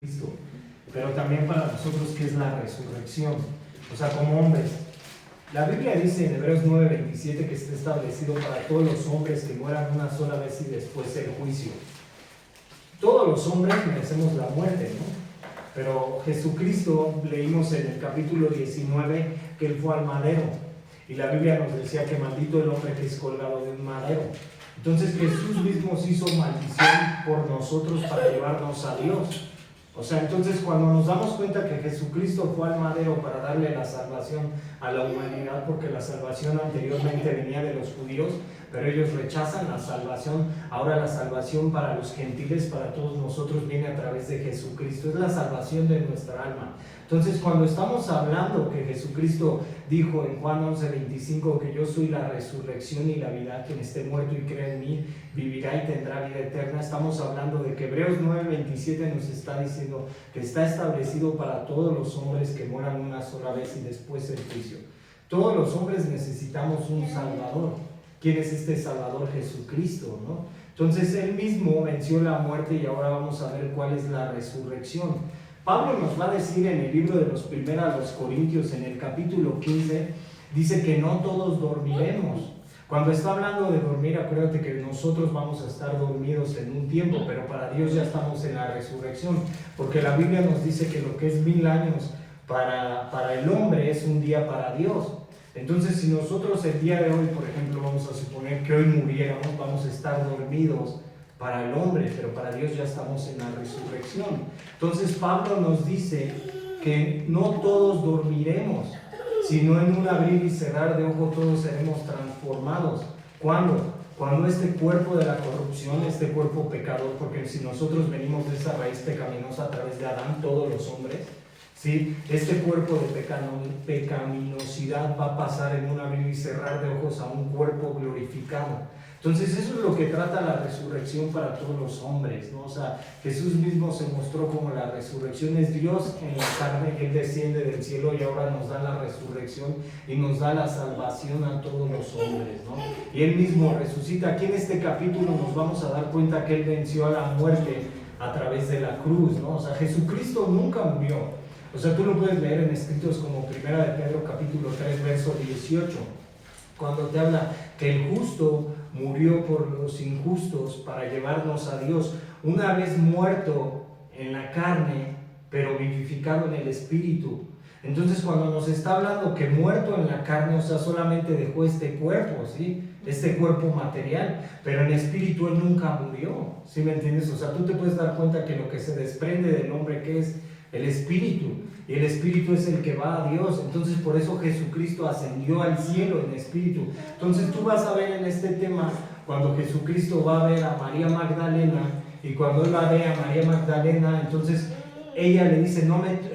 Cristo, pero también para nosotros que es la resurrección, o sea, como hombres. La Biblia dice en Hebreos 9:27 que está establecido para todos los hombres que mueran una sola vez y después el juicio. Todos los hombres merecemos la muerte, ¿no? Pero Jesucristo, leímos en el capítulo 19 que Él fue al madero, y la Biblia nos decía que maldito el hombre que es colgado de un madero. Entonces Jesús mismo se hizo maldición por nosotros para llevarnos a Dios. O sea, entonces cuando nos damos cuenta que Jesucristo fue al madero para darle la salvación a la humanidad, porque la salvación anteriormente venía de los judíos, pero ellos rechazan la salvación, ahora la salvación para los gentiles, para todos nosotros, viene a través de Jesucristo, es la salvación de nuestra alma. Entonces cuando estamos hablando que Jesucristo dijo en Juan 11:25 que yo soy la resurrección y la vida, quien esté muerto y crea en mí vivirá y tendrá vida eterna, estamos hablando de que Hebreos 9:27 nos está diciendo que está establecido para todos los hombres que mueran una sola vez y después el juicio. Todos los hombres necesitamos un Salvador. ¿Quién es este Salvador? Jesucristo, ¿no? Entonces Él mismo venció la muerte y ahora vamos a ver cuál es la resurrección. Pablo nos va a decir en el libro de los primeros Corintios, en el capítulo 15, dice que no todos dormiremos. Cuando está hablando de dormir, acuérdate que nosotros vamos a estar dormidos en un tiempo, pero para Dios ya estamos en la resurrección, porque la Biblia nos dice que lo que es 1000 años para el hombre es un día para Dios. Entonces, si nosotros el día de hoy, por ejemplo, vamos a suponer que hoy muriéramos, vamos a estar dormidos para el hombre, pero para Dios ya estamos en la resurrección. Entonces Pablo nos dice que no todos dormiremos, sino en un abrir y cerrar de ojo todos seremos transformados. ¿Cuándo? Cuando este cuerpo de la corrupción, este cuerpo pecador, porque si nosotros venimos de esa raíz pecaminosa a través de Adán, todos los hombres, ¿sí? Este cuerpo de pecaminosidad va a pasar en un abrir y cerrar de ojos a un cuerpo glorificado. Entonces eso es lo que trata la resurrección para todos los hombres, ¿no? O sea, Jesús mismo se mostró como la resurrección, es Dios en la carne, Él desciende del cielo y ahora nos da la resurrección y nos da la salvación a todos los hombres, ¿no? Y Él mismo resucita. Aquí en este capítulo nos vamos a dar cuenta que Él venció a la muerte a través de la cruz, ¿no? O sea, Jesucristo nunca murió. O sea, tú lo puedes leer en escritos como 1 de Pedro capítulo 3, verso 18, cuando te habla que el justo murió por los injustos para llevarnos a Dios, una vez muerto en la carne, pero vivificado en el espíritu. Entonces cuando nos está hablando que muerto en la carne, o sea, solamente dejó este cuerpo, ¿sí? Este cuerpo material, pero en espíritu Él nunca murió, ¿sí me entiendes? O sea, tú te puedes dar cuenta que lo que se desprende del hombre, que es el espíritu, y el espíritu es el que va a Dios. Entonces por eso Jesucristo ascendió al cielo en espíritu. Entonces tú vas a ver en este tema cuando Jesucristo va a ver a María Magdalena, y cuando Él va a ver a María Magdalena, entonces ella le dice,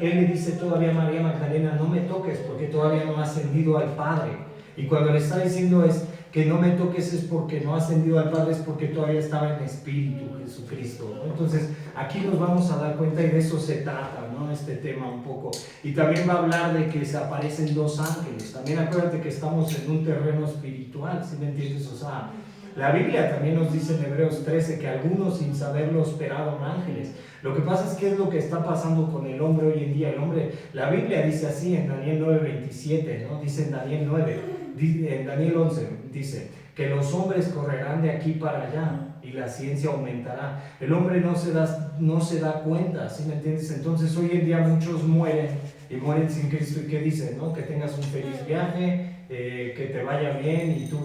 Él le dice todavía a María Magdalena, no me toques porque todavía no ha ascendido al Padre. Y cuando le está diciendo es que no me toques es porque no ha ascendido al Padre, es porque todavía estaba en espíritu Jesucristo, ¿no? Entonces aquí nos vamos a dar cuenta y de eso se trata, ¿no? Este tema un poco. Y también va a hablar de que se aparecen 2 ángeles. También acuérdate que estamos en un terreno espiritual, ¿sí me entiendes? O sea, la Biblia también nos dice en Hebreos 13 que algunos sin saberlo esperaron ángeles. Lo que pasa es que es lo que está pasando con el hombre hoy en día. El hombre, la Biblia dice así en Daniel 9:27, ¿no? Dice en Daniel 9, en Daniel 11, dice que los hombres correrán de aquí para allá y la ciencia aumentará. El hombre no se da cuenta, ¿sí me entiendes? Entonces hoy en día muchos mueren y mueren sin Cristo. ¿Y qué dicen? ¿No? Que tengas un feliz viaje, que te vaya bien y tú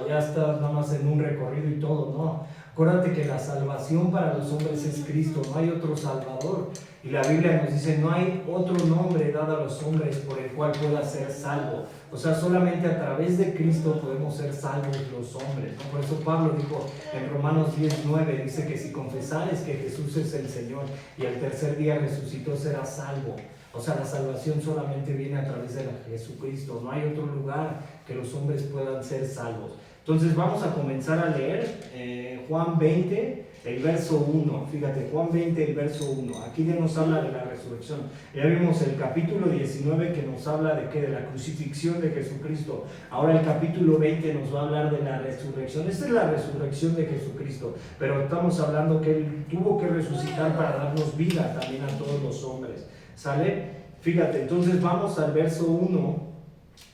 ya estás nada más en un recorrido y todo, ¿no? Acuérdate que la salvación para los hombres es Cristo, no hay otro Salvador. Y la Biblia nos dice, no hay otro nombre dado a los hombres por el cual pueda ser salvo. O sea, solamente a través de Cristo podemos ser salvos los hombres, ¿no? Por eso Pablo dijo en Romanos 10:9, dice que si confesares que Jesús es el Señor y al tercer día resucitó, serás salvo. O sea, la salvación solamente viene a través de Jesucristo. No hay otro lugar que los hombres puedan ser salvos. Entonces vamos a comenzar a leer Juan 20, el verso 1, fíjate, Juan 20, el verso 1, aquí ya nos habla de la resurrección. Ya vimos el capítulo 19 que nos habla de ¿qué? De la crucifixión de Jesucristo. Ahora el capítulo 20 nos va a hablar de la resurrección. Esta es la resurrección de Jesucristo, pero estamos hablando que Él tuvo que resucitar para darnos vida también a todos los hombres. ¿Sale? Fíjate, entonces vamos al verso 1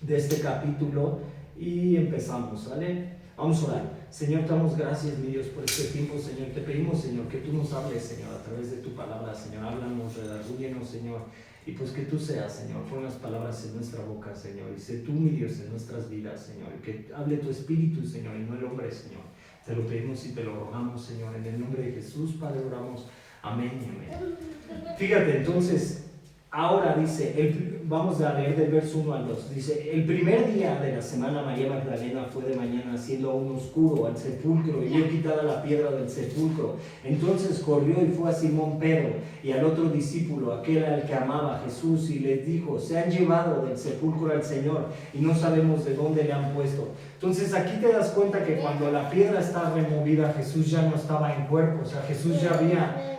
de este capítulo y empezamos, ¿sale? Vamos a orar. Señor, te damos gracias, mi Dios, por este tiempo, Señor. Te pedimos, Señor, que tú nos hables, Señor, a través de tu palabra, Señor. Háblanos, redagúyenos, Señor. Y pues que tú seas, Señor, pon las palabras en nuestra boca, Señor. Y sé tú, mi Dios, en nuestras vidas, Señor. Y que hable tu espíritu, Señor, y no el hombre, Señor. Te lo pedimos y te lo rogamos, Señor. En el nombre de Jesús, Padre, oramos. Amén y amén. Fíjate, entonces, ahora dice, vamos a leer del verso 1 al 2. Dice, el primer día de la semana María Magdalena fue de mañana, siendo aún oscuro, al sepulcro y vio quitada la piedra del sepulcro. Entonces corrió y fue a Simón Pedro y al otro discípulo, aquel al que amaba Jesús, y les dijo, se han llevado del sepulcro al Señor y no sabemos de dónde le han puesto. Entonces aquí te das cuenta que cuando la piedra está removida, Jesús ya no estaba en cuerpo, o sea, Jesús ya había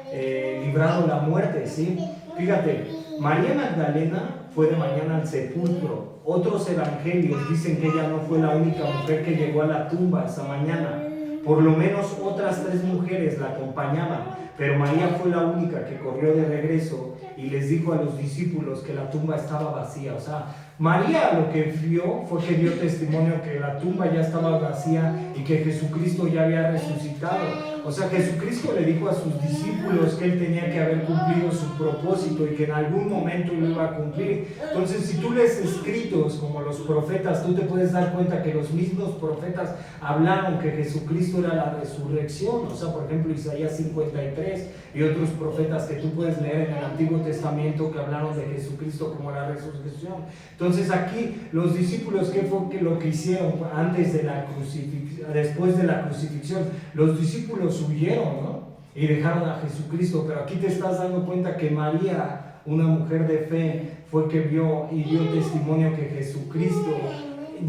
librado la muerte, ¿sí? Fíjate, María Magdalena fue de mañana al sepulcro. Otros evangelios dicen que ella no fue la única mujer que llegó a la tumba esa mañana. Por lo menos otras 3 mujeres la acompañaban, pero María fue la única que corrió de regreso y les dijo a los discípulos que la tumba estaba vacía. O sea, María lo que vio fue que dio testimonio que la tumba ya estaba vacía y que Jesucristo ya había resucitado. O sea, Jesucristo le dijo a sus discípulos que Él tenía que haber cumplido su propósito y que en algún momento lo iba a cumplir. Entonces, si tú lees escritos como los profetas, tú te puedes dar cuenta que los mismos profetas hablaron que Jesucristo era la resurrección. O sea, por ejemplo, Isaías 53 y otros profetas que tú puedes leer en el Antiguo Testamento que hablaron de Jesucristo como la resurrección. Entonces, aquí los discípulos, ¿qué fue lo que hicieron antes de la crucifixión, después de la crucifixión? Los discípulos huyeron, ¿no? Y dejaron a Jesucristo, pero aquí te estás dando cuenta que María, una mujer de fe, fue que vio y dio testimonio que Jesucristo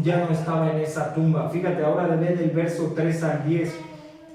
ya no estaba en esa tumba. Fíjate, ahora ve del verso 3 al 10,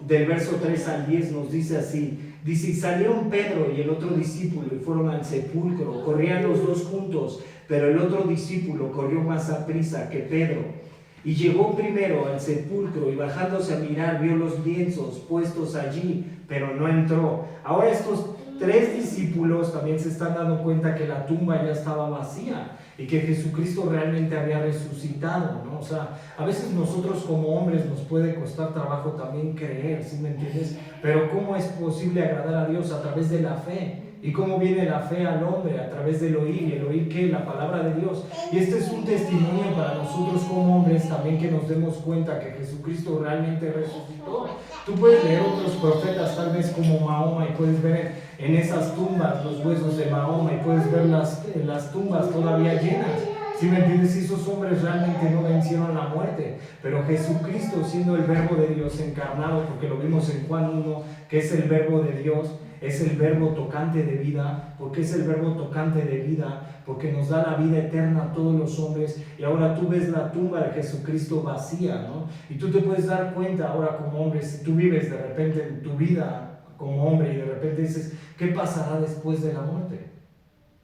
del verso 3 al 10 nos dice así, dice, y salieron Pedro y el otro discípulo y fueron al sepulcro, corrían los dos juntos, pero el otro discípulo corrió más aprisa que Pedro. Y llegó primero al sepulcro y bajándose a mirar vio los lienzos puestos allí, pero no entró. Ahora estos 3 discípulos también se están dando cuenta que la tumba ya estaba vacía y que Jesucristo realmente había resucitado, ¿no? O sea, a veces nosotros como hombres nos puede costar trabajo también creer, ¿sí me entiendes? Pero ¿cómo es posible agradar a Dios? A través de la fe. ¿Y cómo viene la fe al hombre? A través del oír. ¿Y el oír qué? La palabra de Dios. Y este es un testimonio para nosotros como hombres también, que nos demos cuenta que Jesucristo realmente resucitó. Tú puedes leer otros profetas tal vez como Mahoma y puedes ver en esas tumbas los huesos de Mahoma y puedes ver las tumbas todavía llenas. ¿Sí me entiendes? Esos hombres realmente no vencieron la muerte, pero Jesucristo, siendo el verbo de Dios encarnado, porque lo vimos en Juan 1, que es el verbo de Dios, es el verbo tocante de vida. Porque es el verbo tocante de vida, porque nos da la vida eterna a todos los hombres. Y ahora tú ves la tumba de Jesucristo vacía, ¿no? Y tú te puedes dar cuenta ahora como hombre, si tú vives de repente en tu vida como hombre y de repente dices, ¿qué pasará después de la muerte?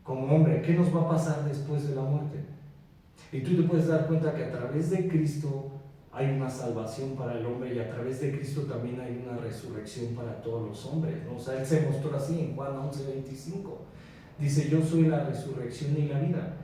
Como hombre, ¿qué nos va a pasar después de la muerte? Y tú te puedes dar cuenta que a través de Cristo hay una salvación para el hombre y a través de Cristo también hay una resurrección para todos los hombres, ¿no? O sea, Él se mostró así en Juan 11:25. Dice, yo soy la resurrección y la vida.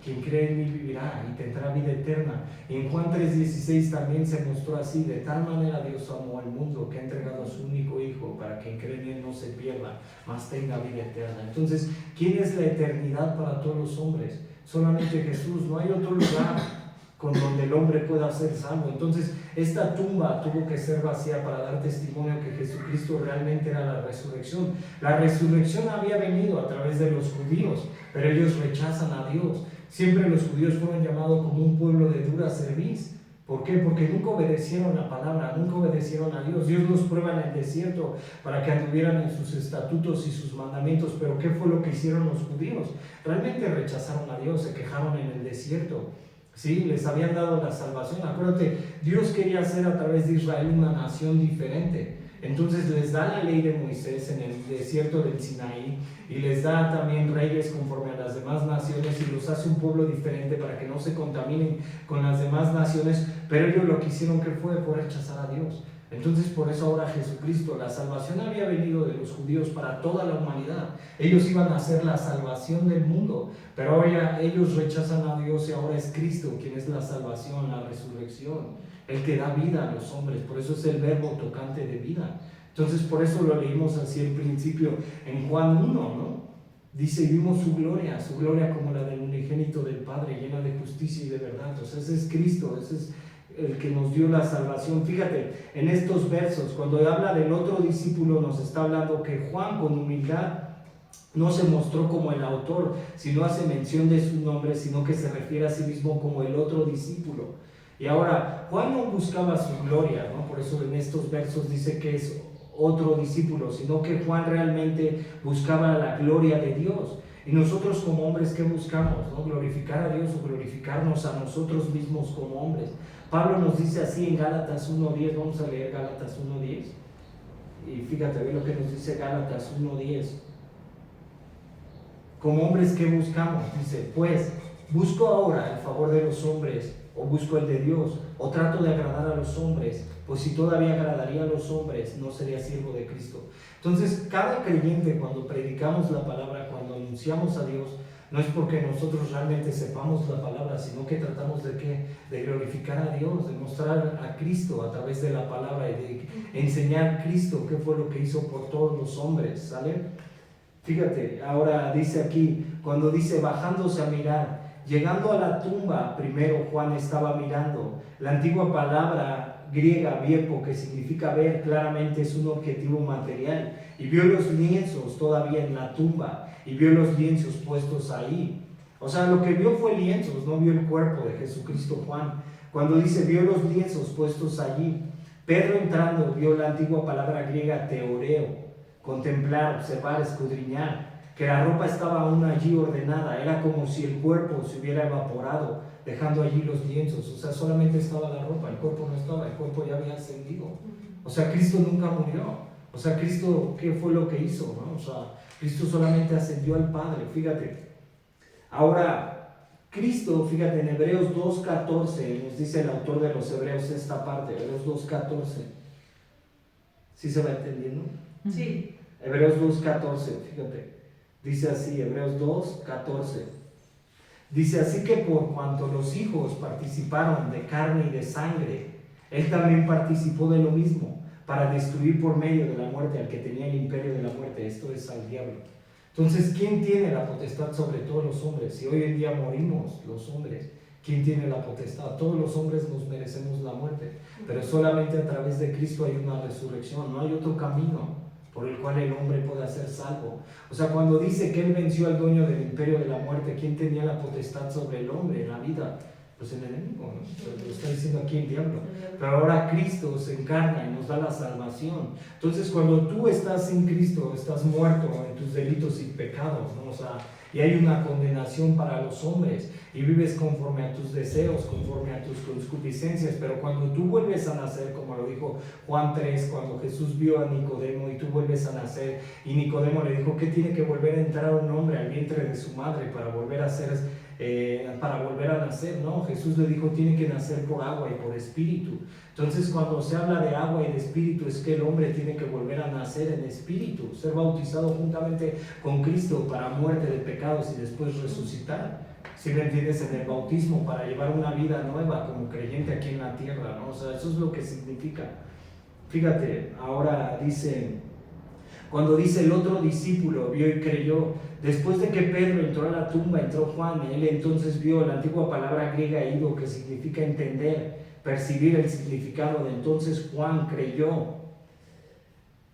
Quien cree en mí vivirá y tendrá vida eterna. Y en Juan 3:16 también se mostró así, de tal manera Dios amó al mundo que ha entregado a su único Hijo para que quien cree en Él no se pierda, mas tenga vida eterna. Entonces, ¿quién es la eternidad para todos los hombres? Solamente Jesús. No hay otro lugar con donde el hombre pueda ser salvo. Entonces, esta tumba tuvo que ser vacía para dar testimonio que Jesucristo realmente era la resurrección. La resurrección había venido a través de los judíos, pero ellos rechazan a Dios. Siempre los judíos fueron llamados como un pueblo de dura cerviz. ¿Por qué? Porque nunca obedecieron la palabra, nunca obedecieron a Dios. Dios los prueba en el desierto para que anduvieran en sus estatutos y sus mandamientos. Pero ¿qué fue lo que hicieron los judíos? Realmente rechazaron a Dios, se quejaron en el desierto. Sí, les habían dado la salvación. Acuérdate, Dios quería hacer a través de Israel una nación diferente. Entonces les da la ley de Moisés en el desierto del Sinaí y les da también reyes conforme a las demás naciones y los hace un pueblo diferente para que no se contaminen con las demás naciones, pero ellos lo que hicieron que fue rechazar a Dios. Entonces por eso ahora Jesucristo, la salvación había venido de los judíos para toda la humanidad. Ellos iban a ser la salvación del mundo, pero ahora ellos rechazan a Dios y ahora es Cristo quien es la salvación, la resurrección, el que da vida a los hombres. Por eso es el verbo tocante de vida. Entonces por eso lo leímos así al principio en Juan 1, ¿no? Dice, vimos su gloria como la del unigénito del Padre, llena de justicia y de verdad. Entonces ese es Cristo, ese es el que nos dio la salvación. Fíjate, en estos versos, cuando habla del otro discípulo, nos está hablando que Juan con humildad no se mostró como el autor, sino hace mención de su nombre, sino que se refiere a sí mismo como el otro discípulo. Y ahora, Juan no buscaba su gloria, ¿no? Por eso en estos versos dice que es otro discípulo, sino que Juan realmente buscaba la gloria de Dios. Y nosotros como hombres, ¿qué buscamos? ¿No? Glorificar a Dios o glorificarnos a nosotros mismos como hombres. Pablo nos dice así en Gálatas 1:10, vamos a leer Gálatas 1:10. Y fíjate, ve lo que nos dice Gálatas 1:10. Como hombres, ¿qué buscamos? Dice, pues, ¿busco ahora el favor de los hombres o busco el de Dios? ¿O trato de agradar a los hombres? Pues si todavía agradaría a los hombres, no sería siervo de Cristo. Entonces, cada creyente, cuando predicamos la palabra, cuando anunciamos a Dios, no es porque nosotros realmente sepamos la palabra, sino que tratamos de ¿qué? De glorificar a Dios, de mostrar a Cristo a través de la palabra y de enseñar a Cristo qué fue lo que hizo por todos los hombres, ¿sale? Fíjate, ahora dice aquí, cuando dice bajándose a mirar, llegando a la tumba, primero Juan estaba mirando. La antigua palabra griega, viepo, que significa ver, claramente es un objetivo material. Y vio los lienzos todavía en la tumba, y vio los lienzos puestos ahí. O sea, lo que vio fue lienzos, no vio el cuerpo de Jesucristo Juan. Cuando dice vio los lienzos puestos allí, Pedro entrando vio la antigua palabra griega teoreo, contemplar, observar, escudriñar, que la ropa estaba aún allí ordenada, era como si el cuerpo se hubiera evaporado, dejando allí los lienzos. O sea, solamente estaba la ropa, el cuerpo no estaba, el cuerpo ya había ascendido. O sea, Cristo nunca murió. O sea, Cristo, ¿qué fue lo que hizo? ¿No? O sea, Cristo solamente ascendió al Padre, fíjate. Ahora, Cristo, fíjate, en Hebreos 2:14, nos dice el autor de los Hebreos esta parte, Hebreos 2:14. ¿Sí se va entendiendo? Sí. Hebreos 2:14, fíjate. Dice así, Hebreos 2:14. Dice así que por cuanto los hijos participaron de carne y de sangre, él también participó de lo mismo, para destruir por medio de la muerte al que tenía el imperio de la muerte, esto es al diablo. Entonces, ¿quién tiene la potestad sobre todos los hombres? Si hoy en día morimos los hombres, ¿quién tiene la potestad? Todos los hombres nos merecemos la muerte, pero solamente a través de Cristo hay una resurrección, no hay otro camino por el cual el hombre pueda ser salvo. O sea, cuando dice que él venció al dueño del imperio de la muerte, ¿quién tenía la potestad sobre el hombre en la vida? Pues el enemigo, ¿no? Lo está diciendo aquí el diablo. Pero ahora Cristo se encarna y nos da la salvación. Entonces, cuando tú estás sin Cristo, estás muerto en tus delitos y pecados, ¿no? O sea, y hay una condenación para los hombres y vives conforme a tus deseos, conforme a tus concupiscencias. Pero cuando tú vuelves a nacer, como lo dijo Juan 3, cuando Jesús vio a Nicodemo y tú vuelves a nacer, y Nicodemo le dijo que tiene que volver a entrar un hombre al vientre de su madre para volver a ser para volver a nacer. No, Jesús le dijo tiene que nacer por agua y por espíritu. Entonces, cuando se habla de agua y de espíritu, es que el hombre tiene que volver a nacer en espíritu, ser bautizado juntamente con Cristo para muerte de pecados y después resucitar. Si me entiendes, en el bautismo para llevar una vida nueva como creyente aquí en la tierra, ¿no? O sea, eso es lo que significa. Fíjate, ahora dice, cuando dice el otro discípulo vio y creyó, después de que Pedro entró a la tumba, entró Juan, y él entonces vio la antigua palabra griega ido, que significa entender, percibir el significado de entonces Juan creyó.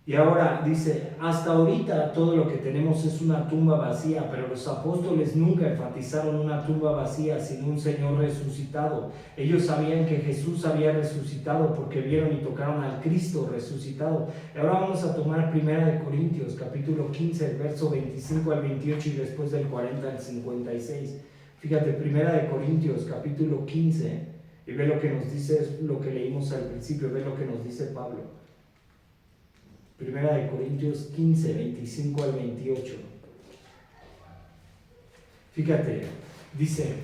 Y ahora dice, hasta ahorita todo lo que tenemos es una tumba vacía, pero los apóstoles nunca enfatizaron una tumba vacía, sino un Señor resucitado. Ellos sabían que Jesús había resucitado porque vieron y tocaron al Cristo resucitado. Y ahora vamos a tomar 1 Corintios, capítulo 15, el verso 25 al 28 y después del 40 al 56. Fíjate, 1 Corintios, capítulo 15, y ve lo que nos dice, lo que leímos al principio, ve lo que nos dice Pablo. Primera de Corintios 15, 25 al 28. Fíjate, dice,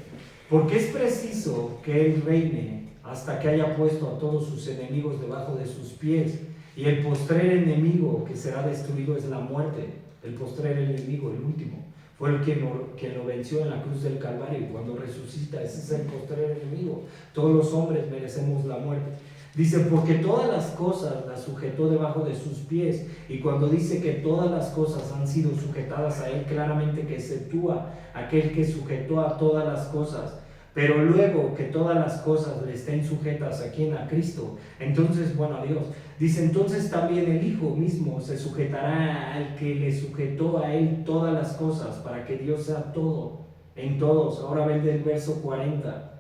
porque es preciso que Él reine hasta que haya puesto a todos sus enemigos debajo de sus pies. Y el postrer enemigo que será destruido es la muerte. El postrer enemigo, el último, fue el que lo venció en la cruz del Calvario. Y cuando resucita, ese es el postrer enemigo. Todos los hombres merecemos la muerte. Dice, porque todas las cosas las sujetó debajo de sus pies. Y cuando dice que todas las cosas han sido sujetadas a Él, claramente que exceptúa aquel que sujetó a todas las cosas. Pero luego que todas las cosas le estén sujetas a quien, a Cristo, entonces, bueno, a Dios. Dice, entonces también el Hijo mismo se sujetará al que le sujetó a Él todas las cosas, para que Dios sea todo en todos. Ahora ven del verso 40.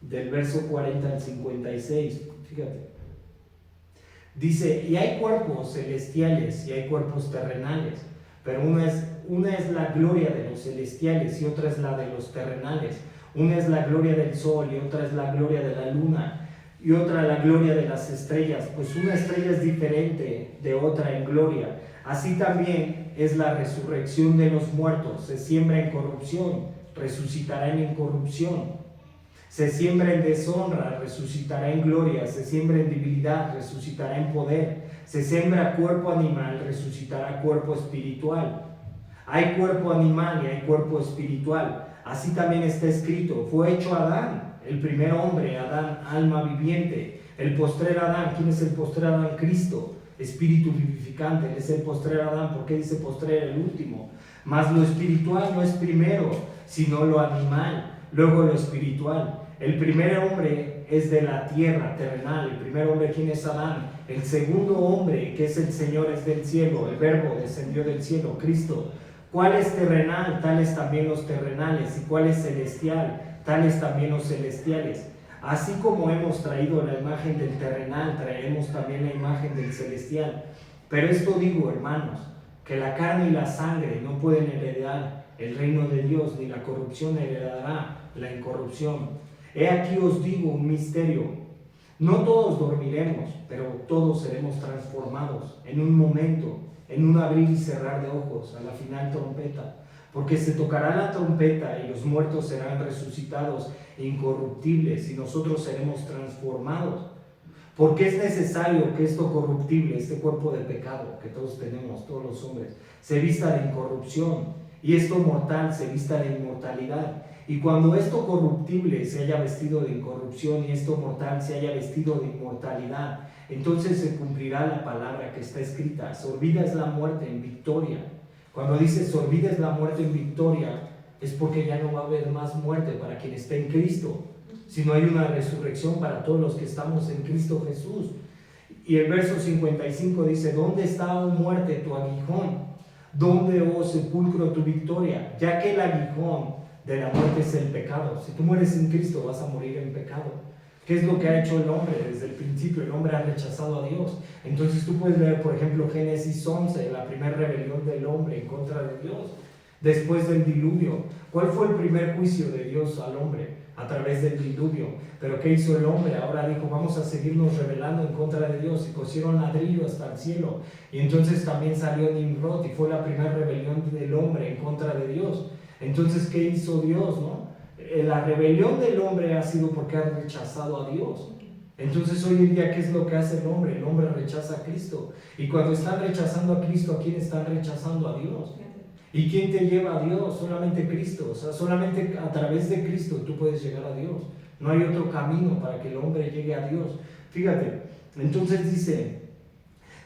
Del verso 40 al 56, fíjate. Dice, y hay cuerpos celestiales y hay cuerpos terrenales, pero una es la gloria de los celestiales y otra es la de los terrenales. Una es la gloria del sol y otra es la gloria de la luna y otra la gloria de las estrellas, pues una estrella es diferente de otra en gloria. Así también es la resurrección de los muertos. Se siembra en corrupción, resucitará en incorrupción. Se siembra en deshonra, resucitará en gloria. Se siembra en debilidad, resucitará en poder. Se siembra cuerpo animal, resucitará cuerpo espiritual. Hay cuerpo animal y hay cuerpo espiritual. Así también está escrito, fue hecho Adán, el primer hombre, Adán, alma viviente. El postrer Adán, ¿quién es el postrer Adán? Cristo, espíritu vivificante. Él es el postrer Adán. ¿Por qué dice postrer? El último. Mas lo espiritual no es primero, sino lo animal, luego lo espiritual. El primer hombre es de la tierra terrenal. El primer hombre, ¿quién es Adán? El segundo hombre, que es el Señor, es del cielo. El Verbo descendió del cielo, Cristo. ¿Cuál es terrenal? Tales también los terrenales. ¿Y cuál es celestial? Tales también los celestiales. Así como hemos traído la imagen del terrenal, traeremos también la imagen del celestial. Pero esto digo, hermanos, que la carne y la sangre no pueden heredar el reino de Dios, ni la corrupción heredará la incorrupción. He aquí os digo un misterio. No todos dormiremos, pero todos seremos transformados en un momento, en un abrir y cerrar de ojos, a la final trompeta. Porque se tocará la trompeta y los muertos serán resucitados incorruptibles y nosotros seremos transformados. Porque es necesario que esto corruptible, este cuerpo de pecado que todos tenemos, todos los hombres, se vista de incorrupción y esto mortal se vista de inmortalidad. Y cuando esto corruptible se haya vestido de incorrupción y esto mortal se haya vestido de inmortalidad, entonces se cumplirá la palabra que está escrita: sorvida la muerte en victoria. Cuando dice sorvida la muerte en victoria, es porque ya no va a haber más muerte para quien esté en Cristo, sino hay una resurrección para todos los que estamos en Cristo Jesús. Y el verso 55 dice: ¿dónde está, oh muerte, tu aguijón? ¿Dónde, oh sepulcro, tu victoria? Ya que el aguijón de la muerte es el pecado. Si tú mueres en Cristo, vas a morir en pecado. ¿Qué es lo que ha hecho el hombre desde el principio? El hombre ha rechazado a Dios. Entonces tú puedes leer, por ejemplo, Génesis 11, la primera rebelión del hombre en contra de Dios, después del diluvio. ¿Cuál fue el primer juicio de Dios al hombre? A través del diluvio. Pero ¿qué hizo el hombre? Ahora dijo: vamos a seguirnos rebelando en contra de Dios, y cosieron ladrillo hasta el cielo. Y entonces también salió Nimrod y fue la primera rebelión del hombre en contra de Dios. Entonces, ¿qué hizo Dios, no? La rebelión del hombre ha sido porque ha rechazado a Dios. Entonces, hoy en día, ¿qué es lo que hace el hombre? El hombre rechaza a Cristo. Y cuando están rechazando a Cristo, ¿a quién están rechazando? A Dios. ¿Y quién te lleva a Dios? Solamente Cristo. O sea, solamente a través de Cristo tú puedes llegar a Dios. No hay otro camino para que el hombre llegue a Dios. Fíjate, entonces dice: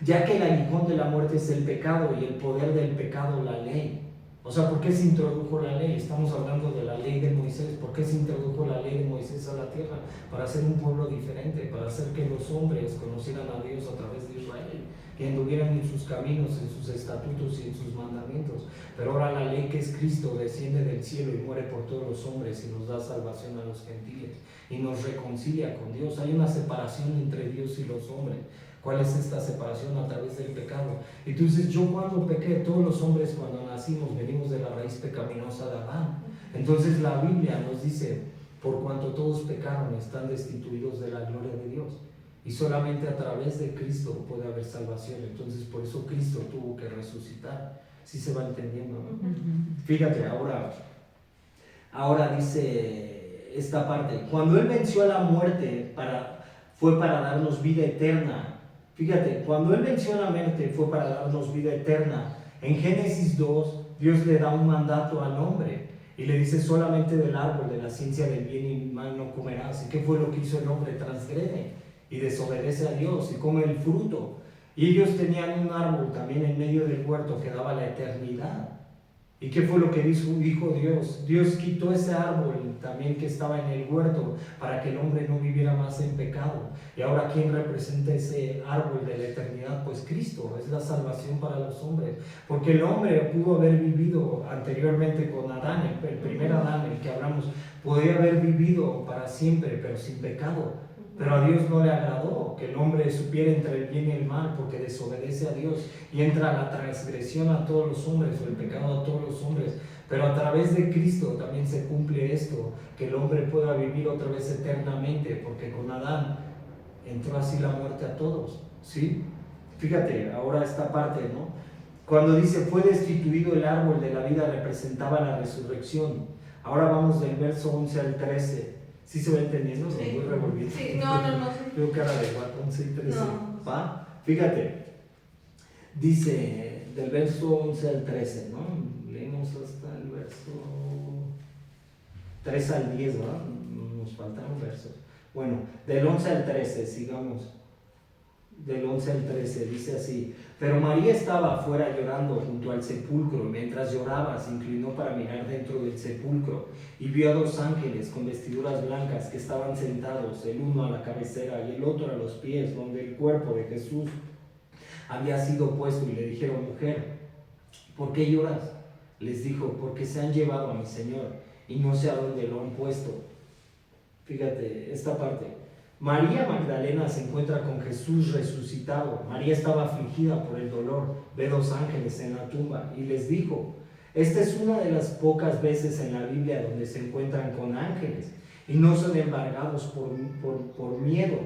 ya que el aguijón de la muerte es el pecado y el poder del pecado la ley. O sea, ¿por qué se introdujo la ley? Estamos hablando de la ley de Moisés. ¿Por qué se introdujo la ley de Moisés a la tierra? Para hacer un pueblo diferente, para hacer que los hombres conocieran a Dios a través de Israel, que anduvieran en sus caminos, en sus estatutos y en sus mandamientos. Pero ahora la ley, que es Cristo, desciende del cielo y muere por todos los hombres y nos da salvación a los gentiles y nos reconcilia con Dios. Hay una separación entre Dios y los hombres. ¿Cuál es esta separación? A través del pecado. Y tú dices: yo cuando pequé, todos los hombres cuando nacimos venimos de la raíz pecaminosa de Adán. Entonces la Biblia nos dice: por cuanto todos pecaron, están destituidos de la gloria de Dios. Y solamente a través de Cristo puede haber salvación. Entonces por eso Cristo tuvo que resucitar. ¿Sí se va entendiendo, no? Fíjate, ahora dice esta parte. Cuando Él venció a la muerte fue para darnos vida eterna. Fíjate, cuando Él venció a la muerte fue para darnos vida eterna. En Génesis 2, Dios le da un mandato al hombre y le dice: solamente del árbol de la ciencia del bien y mal no comerás. ¿Y qué fue lo que hizo el hombre? Transgrede y desobedece a Dios y come el fruto. Y ellos tenían un árbol también en medio del huerto que daba la eternidad. ¿Y qué fue lo que dijo Dios? Dios quitó ese árbol también que estaba en el huerto para que el hombre no viviera más en pecado. Y ahora, ¿quién representa ese árbol de la eternidad? Pues Cristo, es la salvación para los hombres. Porque el hombre pudo haber vivido anteriormente con Adán, el primer Adán, el que hablamos, podía haber vivido para siempre, pero sin pecado. Pero a Dios no le agradó que el hombre supiera entre el bien y el mal, porque desobedece a Dios y entra la transgresión a todos los hombres, o el pecado a todos los hombres. Pero a través de Cristo también se cumple esto, que el hombre pueda vivir otra vez eternamente, porque con Adán entró así la muerte a todos, ¿sí? Fíjate, ahora esta parte, ¿no? Cuando dice: fue destituido el árbol de la vida, representaba la resurrección. Ahora vamos del verso 11 al 13. ¿Sí se va entendiendo? Sí. Me voy revolviendo. Sí, no. Veo cara de guapo, 11 y 13. No. ¿Va? Fíjate, dice del verso 11 al 13, ¿no? Leemos hasta el verso 3 al 10, ¿verdad? Nos faltaron versos. Bueno, del 11 al 13, sigamos. Del 11 al 13, dice así: pero María estaba afuera llorando junto al sepulcro. Mientras lloraba, se inclinó para mirar dentro del sepulcro y vio a dos ángeles con vestiduras blancas que estaban sentados, el uno a la cabecera y el otro a los pies, donde el cuerpo de Jesús había sido puesto, y le dijeron: mujer, ¿por qué lloras? Les dijo: porque se han llevado a mi Señor y no sé a dónde lo han puesto. Fíjate esta parte. María Magdalena se encuentra con Jesús resucitado. María estaba afligida por el dolor. Ve dos ángeles en la tumba y les dijo: esta es una de las pocas veces en la Biblia donde se encuentran con ángeles y no son embargados por miedo.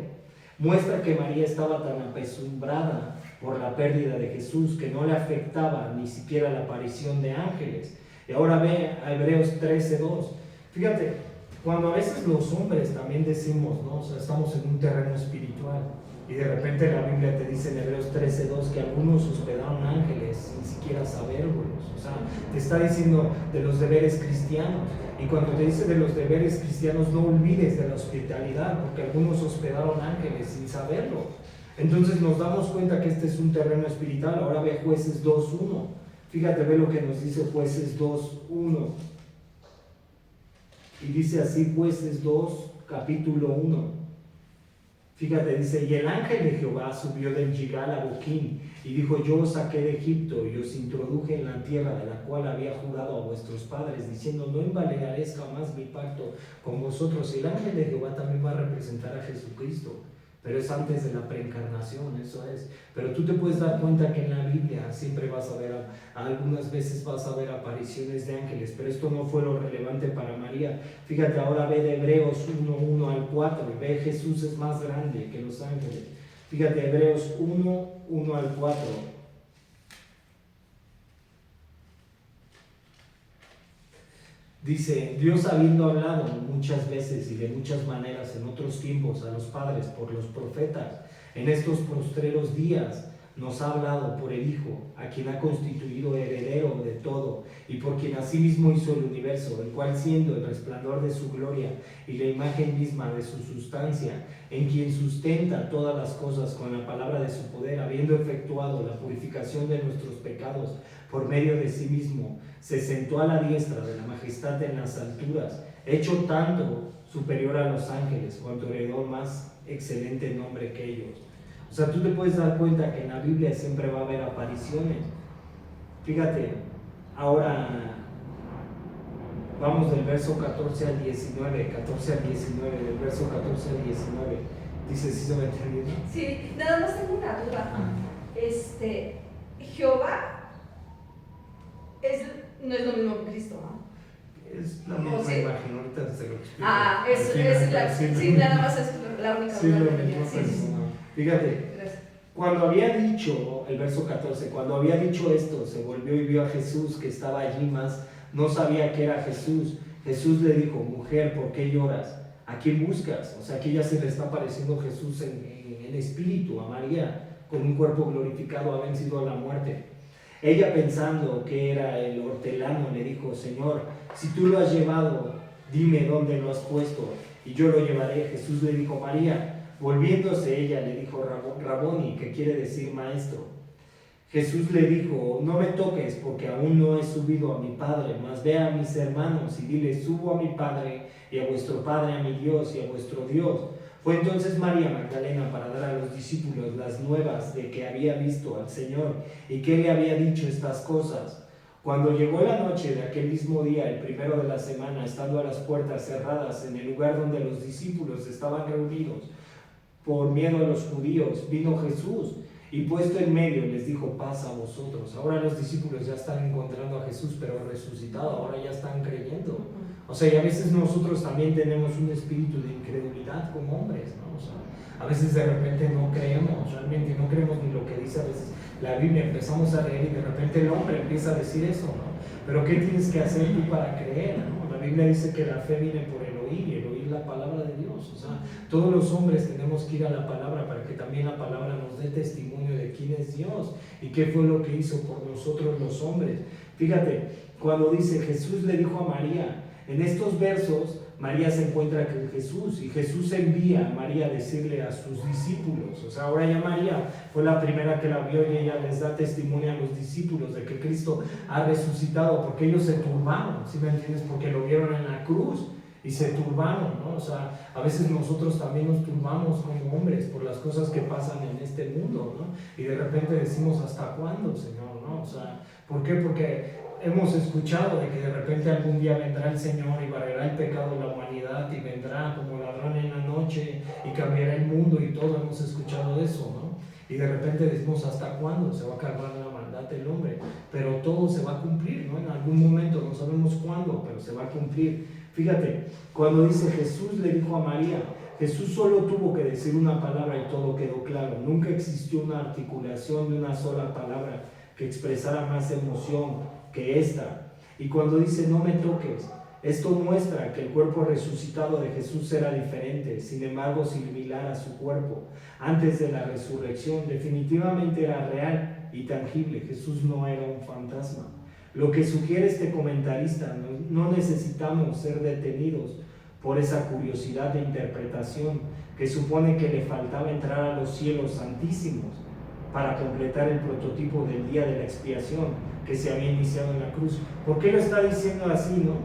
Muestra que María estaba tan apesumbrada por la pérdida de Jesús que no le afectaba ni siquiera la aparición de ángeles. Y ahora ve a Hebreos 13:2. Fíjate, cuando a veces los hombres también decimos, ¿no? O sea, estamos en un terreno espiritual y de repente la Biblia te dice en Hebreos 13:2 que algunos hospedaron ángeles sin siquiera saberlos. O sea, te está diciendo de los deberes cristianos. Y cuando te dice de los deberes cristianos, no olvides de la hospitalidad, porque algunos hospedaron ángeles sin saberlo. Entonces nos damos cuenta que este es un terreno espiritual. Ahora ve Jueces 2:1. Fíjate, ve lo que nos dice Jueces 2:1. Y dice así Jueces 2, capítulo 1. Fíjate, dice: y el ángel de Jehová subió del Gigal a Boquín y dijo: yo os saqué de Egipto y os introduje en la tierra de la cual había jurado a vuestros padres, diciendo: no invalidaréis jamás mi pacto con vosotros. Y el ángel de Jehová también va a representar a Jesucristo, pero es antes de la preencarnación, eso es. Pero tú te puedes dar cuenta que en la Biblia siempre vas a ver, algunas veces vas a ver apariciones de ángeles, pero esto no fue lo relevante para María. Fíjate, ahora ve de Hebreos 1 al 4, y ve: Jesús es más grande que los ángeles. Fíjate, Hebreos 1 al 4. Dice: Dios, habiendo hablado muchas veces y de muchas maneras en otros tiempos a los padres por los profetas, en estos postreros días nos ha hablado por el Hijo, a quien ha constituido heredero de todo y por quien asimismo hizo el universo, el cual, siendo el resplandor de su gloria y la imagen misma de su sustancia, en quien sustenta todas las cosas con la palabra de su poder, habiendo efectuado la purificación de nuestros pecados por medio de sí mismo, se sentó a la diestra de la majestad en las alturas, hecho tanto superior a los ángeles, cuanto heredó más excelente nombre que ellos. O sea, tú te puedes dar cuenta que en la Biblia siempre va a haber apariciones. Fíjate, ahora vamos del verso 14 al 19, del verso 14 al 19. Dice: ¿sí se me entiende? Sí, nada más tengo una duda. Jehová no es lo mismo que Cristo, ¿no? Es la misma ¿Sí? imagen, ahorita se lo explico. Sí, nada más es la única Sí, duda la que tenía. misma Sí, sí. persona. Fíjate, Gracias. cuando había dicho, el verso 14, cuando había dicho esto, se volvió y vio a Jesús que estaba allí, mas no sabía que era Jesús. Jesús le dijo, mujer, ¿por qué lloras? ¿A quién buscas? O sea, aquí ya se le está apareciendo Jesús en espíritu a María, con un cuerpo glorificado, ha vencido a la muerte. Ella, pensando que era el hortelano, le dijo, Señor, si tú lo has llevado, dime dónde lo has puesto y yo lo llevaré. Jesús le dijo, María. Volviéndose ella le dijo, Raboni, que quiere decir maestro. Jesús le dijo, no me toques porque aún no he subido a mi Padre, mas ve a mis hermanos y dile, subo a mi Padre y a vuestro Padre, a mi Dios y a vuestro Dios. Fue entonces María Magdalena para dar a los discípulos las nuevas de que había visto al Señor y que le había dicho estas cosas. Cuando llegó la noche de aquel mismo día, el primero de la semana, estando a las puertas cerradas en el lugar donde los discípulos estaban reunidos, por miedo a los judíos, vino Jesús y puesto en medio les dijo, paz a vosotros. Ahora los discípulos ya están encontrando a Jesús, pero resucitado, ahora ya están creyendo. O sea, y a veces nosotros también tenemos un espíritu de incredulidad como hombres, ¿no? O sea, a veces de repente no creemos, realmente no creemos ni lo que dice a veces la Biblia, empezamos a leer y de repente el hombre empieza a decir eso, ¿no? Pero ¿qué tienes que hacer tú para creer, ¿no? La Biblia dice que la fe viene por el oír y el oír la palabra de Dios. O sea, todos los hombres tenemos que ir a la palabra para que también la palabra nos dé testimonio de quién es Dios y qué fue lo que hizo por nosotros los hombres. Fíjate, cuando dice Jesús le dijo a María, en estos versos María se encuentra con Jesús y Jesús envía a María a decirle a sus discípulos. O sea, ahora ya María fue la primera que la vio y ella les da testimonio a los discípulos de que Cristo ha resucitado, porque ellos se turbaron, ¿sí me entiendes? Porque lo vieron en la cruz y se turbaron, ¿no? O sea, a veces nosotros también nos turbamos como hombres por las cosas que pasan en este mundo, ¿no? Y de repente decimos, ¿hasta cuándo, Señor? ¿No? O sea, ¿por qué? Porque hemos escuchado de que de repente algún día vendrá el Señor y barrerá el pecado de la humanidad y vendrá como ladrón en la noche y cambiará el mundo y todo, hemos escuchado eso, ¿no? Y de repente decimos, ¿hasta cuándo se va a acabar la maldad del hombre? Pero todo se va a cumplir, ¿no? En algún momento, no sabemos cuándo, pero se va a cumplir. Fíjate, cuando dice Jesús le dijo a María, Jesús solo tuvo que decir una palabra y todo quedó claro. Nunca existió una articulación de una sola palabra que expresara más emoción que esta. Y cuando dice no me toques, esto muestra que el cuerpo resucitado de Jesús era diferente, sin embargo similar a su cuerpo antes de la resurrección. Definitivamente era real y tangible. Jesús no era un fantasma. Lo que sugiere este comentarista, no necesitamos ser detenidos por esa curiosidad de interpretación que supone que le faltaba entrar a los cielos santísimos para completar el prototipo del día de la expiación que se había iniciado en la cruz. ¿Por qué lo está diciendo así, no?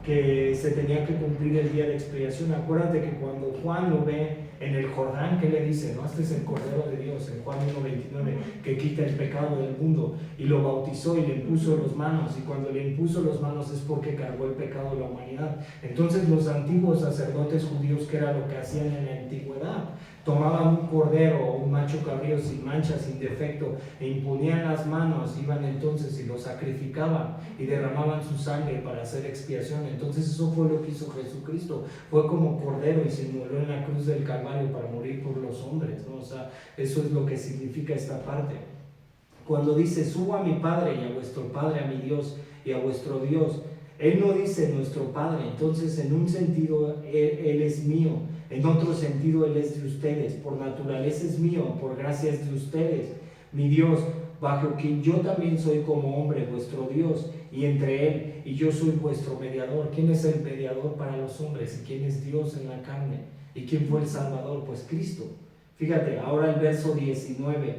Que se tenía que cumplir el día de expiación. Acuérdate que cuando Juan lo ve en el Jordán, ¿qué le dice? ¿No? Este es el Cordero de Dios, en Juan 1:29, que quita el pecado del mundo, y lo bautizó y le impuso las manos, y cuando le impuso las manos es porque cargó el pecado de la humanidad. Entonces los antiguos sacerdotes judíos, ¿qué era lo que hacían en la antigüedad? Tomaban un cordero o un macho cabrío sin mancha, sin defecto, e imponían las manos, iban entonces y lo sacrificaban y derramaban su sangre para hacer expiación. Entonces eso fue lo que hizo Jesucristo, fue como cordero y se inmoló en la cruz del Calvario para morir por los hombres, ¿no? O sea, eso es lo que significa esta parte. Cuando dice, subo a mi Padre y a vuestro Padre, a mi Dios y a vuestro Dios, Él no dice nuestro Padre. Entonces en un sentido Él es mío, en otro sentido Él es de ustedes, por naturaleza es mío, por gracia es de ustedes, mi Dios, bajo quien yo también soy como hombre, vuestro Dios, y entre Él y yo soy vuestro mediador. ¿Quién es el mediador para los hombres? ¿Y quién es Dios en la carne? ¿Y quién fue el Salvador? Pues Cristo. Fíjate, ahora el verso 19,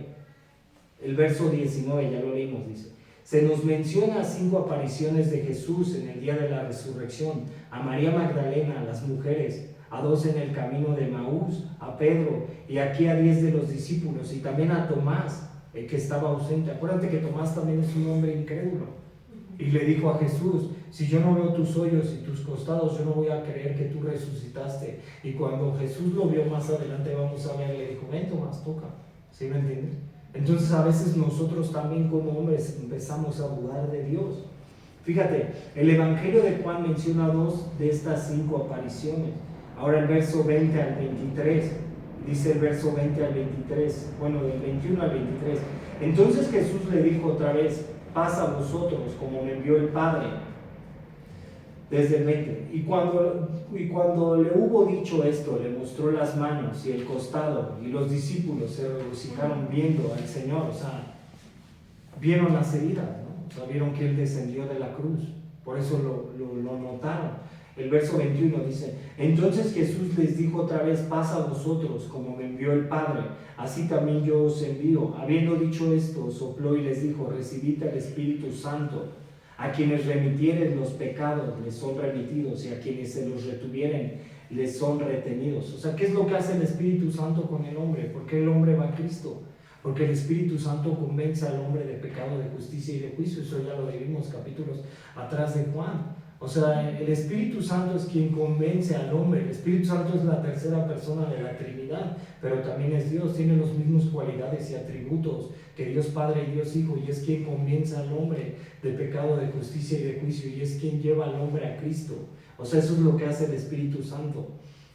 ya lo leímos, dice, se nos menciona 5 apariciones de Jesús en el día de la resurrección: a María Magdalena, a las mujeres, a 2 en el camino de Maús, a Pedro, y aquí a 10 de los discípulos, y también a Tomás, el que estaba ausente. Acuérdate que Tomás también es un hombre incrédulo, y le dijo a Jesús, si yo no veo tus hoyos y tus costados, yo no voy a creer que tú resucitaste. Y cuando Jesús lo vio más adelante, vamos a ver, le dijo, ven Tomás, toca. ¿Sí me entiendes? Entonces a veces nosotros también como hombres empezamos a dudar de Dios. Fíjate, el Evangelio de Juan menciona 2 de estas 5 apariciones. Ahora el verso 20 al 23 dice el verso 20 al 23, bueno, del 21 al 23. Entonces Jesús le dijo otra vez, paz a vosotros, como me envió el Padre. Desde el 20. Y cuando le hubo dicho esto, le mostró las manos y el costado, y los discípulos se regocijaron viendo al Señor. O sea, vieron las heridas, ¿no? O sea, vieron que Él descendió de la cruz. Por eso lo notaron. El verso 21 dice, entonces Jesús les dijo otra vez, paz a vosotros, como me envió el Padre, así también yo os envío. Habiendo dicho esto, sopló y les dijo, recibid el Espíritu Santo. A quienes remitieren los pecados les son remitidos, y a quienes se los retuvieren les son retenidos. O sea, ¿qué es lo que hace el Espíritu Santo con el hombre? ¿Por qué el hombre va a Cristo? Porque el Espíritu Santo convence al hombre de pecado, de justicia y de juicio. Eso ya lo vimos capítulos atrás de Juan. O sea, el Espíritu Santo es quien convence al hombre. El Espíritu Santo es la tercera persona de la Trinidad, pero también es Dios, tiene las mismas cualidades y atributos que Dios Padre y Dios Hijo, y es quien convence al hombre de pecado, de justicia y de juicio, y es quien lleva al hombre a Cristo. O sea, eso es lo que hace el Espíritu Santo.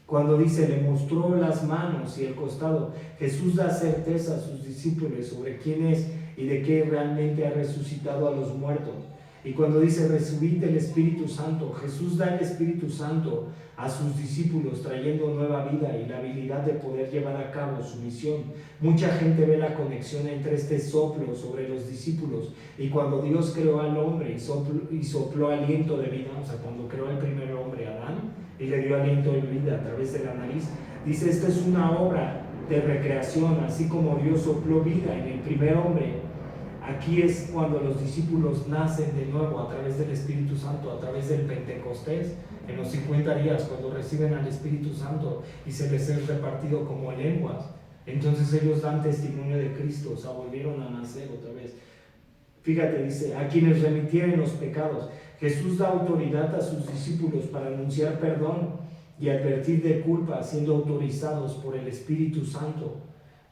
Cuando dice, le mostró las manos y el costado, Jesús da certeza a sus discípulos sobre quién es y de qué realmente ha resucitado a los muertos. Y cuando dice, recibid el Espíritu Santo, Jesús da el Espíritu Santo a sus discípulos, trayendo nueva vida y la habilidad de poder llevar a cabo su misión. Mucha gente ve la conexión entre este soplo sobre los discípulos y cuando Dios creó al hombre y sopló aliento de vida, o sea, cuando creó al primer hombre, Adán, y le dio aliento de vida a través de la nariz, dice, esta es una obra de recreación, así como Dios sopló vida en el primer hombre. Aquí es cuando los discípulos nacen de nuevo a través del Espíritu Santo, a través del Pentecostés, en los 50 días, cuando reciben al Espíritu Santo y se les es repartido como lenguas. Entonces ellos dan testimonio de Cristo, o sea, volvieron a nacer otra vez. Fíjate, dice, a quienes remitieren los pecados. Jesús da autoridad a sus discípulos para anunciar perdón y advertir de culpa, siendo autorizados por el Espíritu Santo.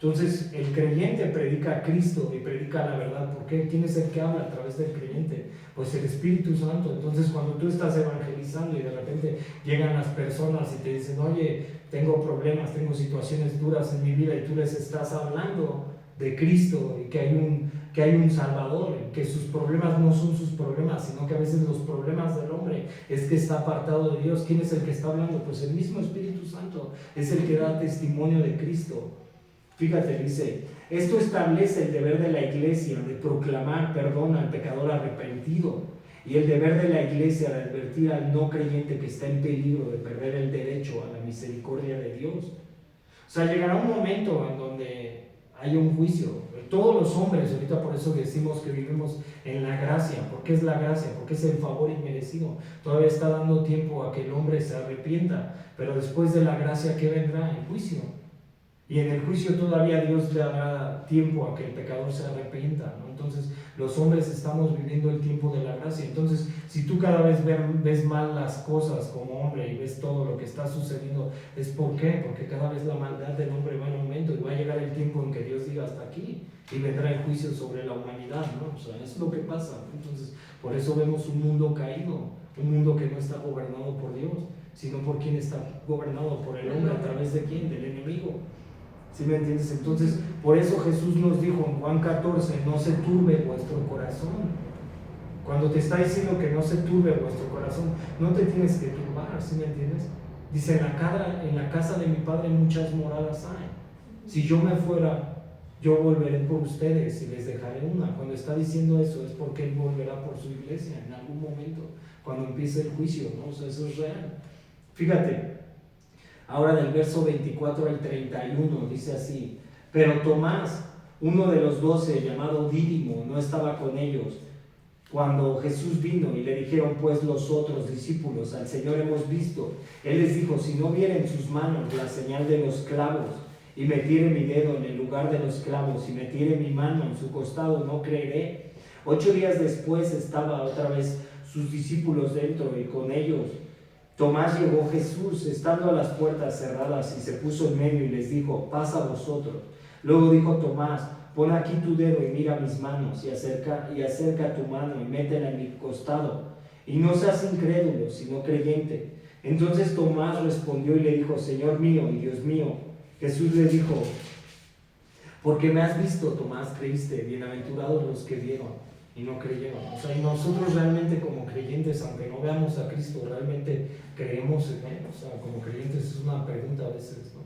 Entonces el creyente predica a Cristo y predica la verdad. ¿Por qué? ¿Quién es el que habla a través del creyente? Pues el Espíritu Santo. Entonces cuando tú estás evangelizando y de repente llegan las personas y te dicen, oye, tengo problemas, tengo situaciones duras en mi vida, y tú les estás hablando de Cristo y que hay un Salvador, y que sus problemas no son sus problemas, sino que a veces los problemas del hombre es que está apartado de Dios. ¿Quién es el que está hablando? Pues el mismo Espíritu Santo es el que da testimonio de Cristo. Fíjate, dice, esto establece el deber de la iglesia de proclamar perdón al pecador arrepentido y el deber de la iglesia de advertir al no creyente que está en peligro de perder el derecho a la misericordia de Dios. O sea, llegará un momento en donde haya un juicio. Todos los hombres, ahorita por eso decimos que vivimos en la gracia. ¿Por qué es la gracia? Porque es el favor inmerecido. Todavía está dando tiempo a que el hombre se arrepienta, pero después de la gracia, ¿qué vendrá? El juicio. Y en el juicio todavía Dios le dará tiempo a que el pecador se arrepienta, ¿no? Entonces los hombres estamos viviendo el tiempo de la gracia. Entonces si tú cada vez ves mal las cosas como hombre y ves todo lo que está sucediendo, ¿es por qué? Porque cada vez la maldad del hombre va en aumento y va a llegar el tiempo en que Dios diga hasta aquí y vendrá el juicio sobre la humanidad, ¿no? O sea, es lo que pasa. Entonces por eso vemos un mundo caído, un mundo que no está gobernado por Dios, sino por quien está gobernado, por el hombre. ¿A través de quién? Del enemigo. ¿Sí me entiendes? Entonces, por eso Jesús nos dijo en Juan 14, no se turbe vuestro corazón. Cuando te está diciendo que no se turbe vuestro corazón, no te tienes que turbar, ¿sí me entiendes? Dice, en la casa de mi Padre muchas moradas hay. Si yo me fuera, yo volveré por ustedes y les dejaré una. Cuando está diciendo eso es porque Él volverá por su iglesia en algún momento, cuando empiece el juicio, ¿no? O sea, eso es real. Fíjate. Ahora del verso 24 al 31 dice así, pero Tomás, uno de los 12, llamado Dídimo, no estaba con ellos cuando Jesús vino, y le dijeron pues los otros discípulos, al Señor hemos visto. Él les dijo, si no vieren sus manos la señal de los clavos, y metiere mi dedo en el lugar de los clavos, y metiere mi mano en su costado, no creeré. 8 días después estaba otra vez sus discípulos dentro, y con ellos Tomás. Llegó Jesús, estando a las puertas cerradas, y se puso en medio y les dijo, paz a vosotros. Luego dijo Tomás, pon aquí tu dedo y mira mis manos, y acerca tu mano y métela en mi costado, y no seas incrédulo, sino creyente. Entonces Tomás respondió y le dijo, Señor mío y Dios mío. Jesús le dijo, porque me has visto, Tomás, creíste, bienaventurados los que vieron y no creyeron. O sea, y nosotros realmente como creyentes, aunque no veamos a Cristo, realmente creemos en Él. O sea, como creyentes es una pregunta a veces, ¿no?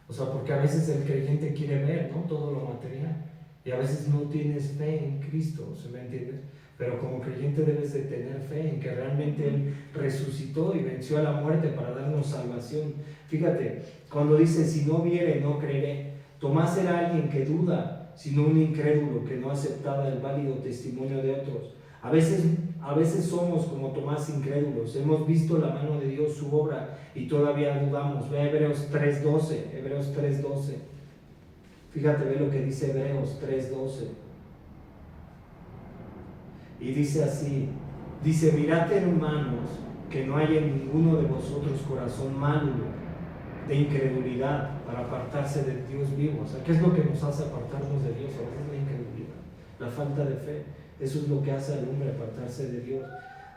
O sea, porque a veces el creyente quiere ver, ¿no?, todo lo material, y a veces no tienes fe en Cristo, ¿se me entiende? Pero como creyente debes de tener fe en que realmente Él resucitó y venció a la muerte para darnos salvación. Fíjate, cuando dice, si no viere, no creeré. Tomás era alguien que duda, sino un incrédulo que no aceptaba el válido testimonio de otros. A veces somos como Tomás, incrédulos. Hemos visto la mano de Dios, su obra, y todavía dudamos. Ve Hebreos 3:12, Hebreos 3:12. Fíjate, ve lo que dice Hebreos 3:12. Y dice así, dice, mirad, hermanos, que no haya en ninguno de vosotros corazón malo de incredulidad para apartarse del Dios vivo. O sea, ¿qué es lo que nos hace apartarnos de Dios? A veces la incredulidad, la falta de fe. Eso es lo que hace al hombre apartarse de Dios.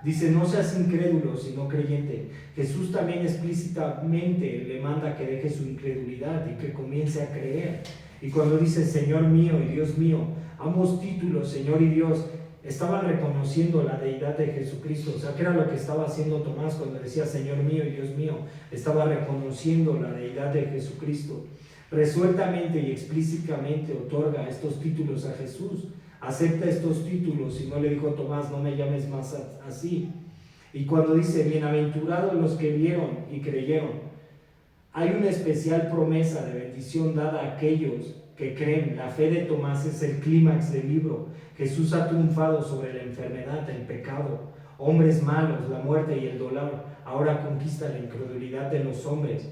Dice, no seas incrédulo, sino creyente. Jesús también explícitamente le manda que deje su incredulidad y que comience a creer. Y cuando dice Señor mío y Dios mío, ambos títulos, Señor y Dios, estaban reconociendo la deidad de Jesucristo. O sea, ¿qué era lo que estaba haciendo Tomás cuando decía Señor mío y Dios mío? Estaba reconociendo la deidad de Jesucristo. Resueltamente y explícitamente otorga estos títulos a Jesús. Acepta estos títulos, y no le dijo Tomás, no me llames más así. Y cuando dice, bienaventurados los que vieron y creyeron, hay una especial promesa de bendición dada a aquellos que creen. La fe de Tomás es el clímax del libro. Jesús ha triunfado sobre la enfermedad, el pecado, hombres malos, la muerte y el dolor. Ahora conquista la incredulidad de los hombres.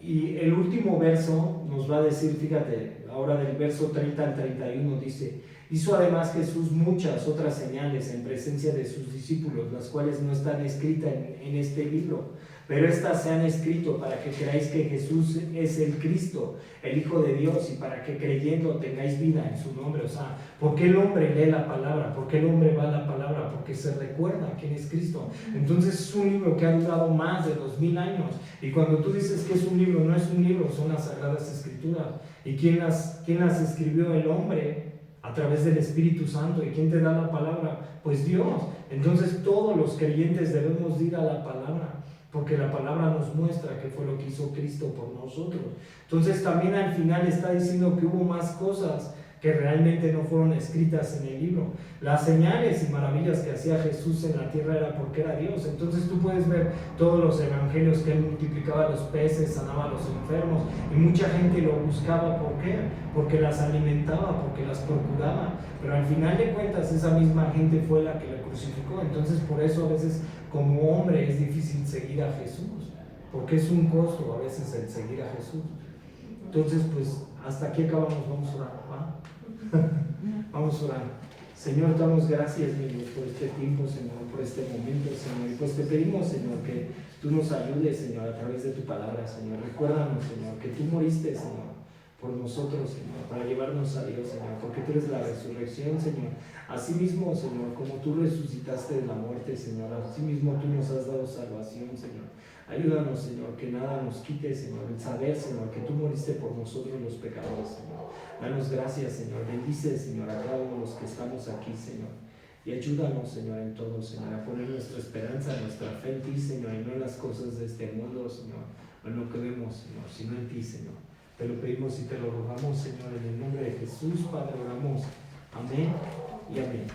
Y el último verso nos va a decir, fíjate, ahora del verso 30 al 31 dice, hizo además Jesús muchas otras señales en presencia de sus discípulos, las cuales no están escritas en este libro, pero estas se han escrito para que creáis que Jesús es el Cristo, el Hijo de Dios, y para que creyendo tengáis vida en su nombre. O sea, ¿por qué el hombre lee la palabra? ¿Por qué el hombre va a la palabra? Porque se recuerda quién es Cristo. Entonces es un libro que ha durado más de 2000 años. Y cuando tú dices que es un libro, no es un libro, son las Sagradas Escrituras. ¿Y quién las escribió? El hombre, a través del Espíritu Santo. ¿Y quién te da la palabra? Pues Dios. Entonces todos los creyentes debemos ir a la palabra, porque la palabra nos muestra qué fue lo que hizo Cristo por nosotros. Entonces también al final está diciendo que hubo más cosas que realmente no fueron escritas en el libro. Las señales y maravillas que hacía Jesús en la tierra era porque era Dios. Entonces tú puedes ver todos los evangelios que Él multiplicaba los peces, sanaba a los enfermos, y mucha gente lo buscaba. ¿Por qué? Porque las alimentaba, porque las procuraba. Pero al final de cuentas esa misma gente fue la que le crucificó. Entonces por eso a veces como hombre es difícil seguir a Jesús, porque es un costo a veces el seguir a Jesús. Entonces pues hasta aquí acabamos. Vamos a orar, ¿va? Vamos a orar. Señor, damos gracias, mi Dios, por este tiempo, Señor, por este momento, Señor. Y pues te pedimos, Señor, que tú nos ayudes, Señor, a través de tu palabra, Señor. Recuérdanos, Señor, que tú moriste, Señor, por nosotros, Señor, para llevarnos a Dios, Señor, porque tú eres la resurrección, Señor. Asimismo, Señor, como tú resucitaste de la muerte, Señor, asimismo tú nos has dado salvación, Señor. Ayúdanos, Señor, que nada nos quite, Señor, el saber, Señor, que tú moriste por nosotros los pecadores, Señor. Danos gracias, Señor. Bendice, Señor, a cada uno de los que estamos aquí, Señor. Y ayúdanos, Señor, en todo, Señor, a poner nuestra esperanza, nuestra fe en ti, Señor, y no en las cosas de este mundo, Señor, o en lo que vemos, Señor, sino en ti, Señor. Te lo pedimos y te lo rogamos, Señor, en el nombre de Jesús, Padre, oramos. Amén y amén.